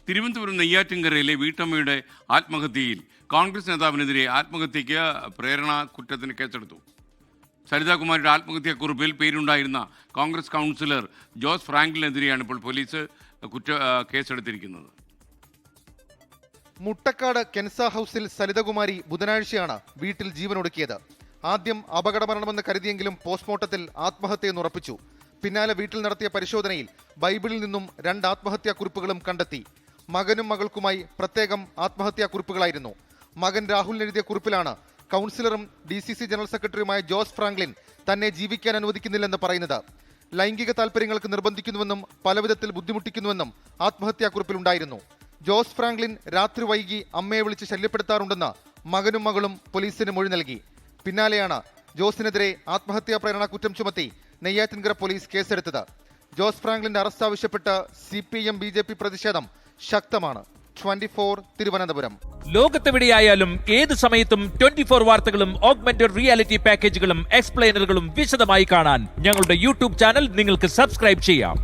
തിരുവനന്തപുരം നെയ്യാറ്റിൻകരയിലെ വീട്ടമ്മയുടെ ആത്മഹത്യയിൽ കോൺഗ്രസ് നേതാവിനെതിരെ ആത്മഹത്യയ്ക്ക് പ്രേരണ കുറ്റത്തിന് കേസെടുത്തു. സരിതാകുമാരിയുടെ ആത്മഹത്യാക്കുറിപ്പിൽ പേരുണ്ടായിരുന്ന കോൺഗ്രസ് കൗൺസിലർ ജോസ് ഫ്രാങ്കിലിനെതിരെയാണ് ഇപ്പോൾ പോലീസ് കേസെടുത്തിരിക്കുന്നത്. മുട്ടക്കാട് കെൻസ ഹൗസിൽ സരിതകുമാരി ബുധനാഴ്ചയാണ് വീട്ടിൽ ജീവനൊടുക്കിയത്. ആദ്യം അപകടമരണമെന്ന് കരുതിയെങ്കിലും പോസ്റ്റ്മോർട്ടത്തിൽ ആത്മഹത്യയെന്ന് ഉറപ്പിച്ചു. പിന്നാലെ വീട്ടിൽ നടത്തിയ പരിശോധനയിൽ ബൈബിളിൽ നിന്നും 2 ആത്മഹത്യാക്കുറിപ്പുകളും കണ്ടെത്തി. മകനും മകൾക്കുമായി പ്രത്യേകം ആത്മഹത്യാക്കുറിപ്പുകളായിരുന്നു. മകൻ രാഹുൽ എഴുതിയ കുറിപ്പിലാണ് കൗൺസിലറും DCC ജനറൽ സെക്രട്ടറിയുമായ ജോസ് ഫ്രാങ്ക്ലിൻ തന്നെ ജീവിക്കാൻ അനുവദിക്കുന്നില്ലെന്ന് പറയുന്നത്. ലൈംഗിക താല്പര്യങ്ങൾക്ക് നിർബന്ധിക്കുന്നുവെന്നും പലവിധത്തിൽ ബുദ്ധിമുട്ടിക്കുന്നുവെന്നും ആത്മഹത്യാക്കുറിപ്പിലുണ്ടായിരുന്നു. ജോസ് ഫ്രാങ്ക്ലിൻ രാത്രി വൈകി അമ്മയെ വിളിച്ച് ശല്യപ്പെടുത്താറുണ്ടെന്ന് മകനും മകളും പോലീസിന് മൊഴി നൽകി. പിന്നാലെയാണ് ജോസിനെതിരെ ആത്മഹത്യാ പ്രേരണ കുറ്റം ചുമത്തി നെയ്യാറ്റിൻകര പോലീസ് കേസെടുത്തത്. ജോസ് ഫ്രാങ്ക്ലിന്റെ അറസ്റ്റ് ആവശ്യപ്പെട്ട് CPM BJP പ്രതിഷേധം ശക്തമാണ്. 24 തിരുവനന്തപുരം. ലോകത്തെവിടെയായാലും ഏത് സമയത്തും 24 വാർത്തകളും ഓഗ്മെന്റഡ് റിയാലിറ്റി പാക്കേജുകളും എക്സ്പ്ലെയിനറുകളും വിശദമായി കാണാൻ ഞങ്ങളുടെ YouTube ചാനൽ നിങ്ങൾക്ക് സബ്സ്ക്രൈബ് ചെയ്യാം.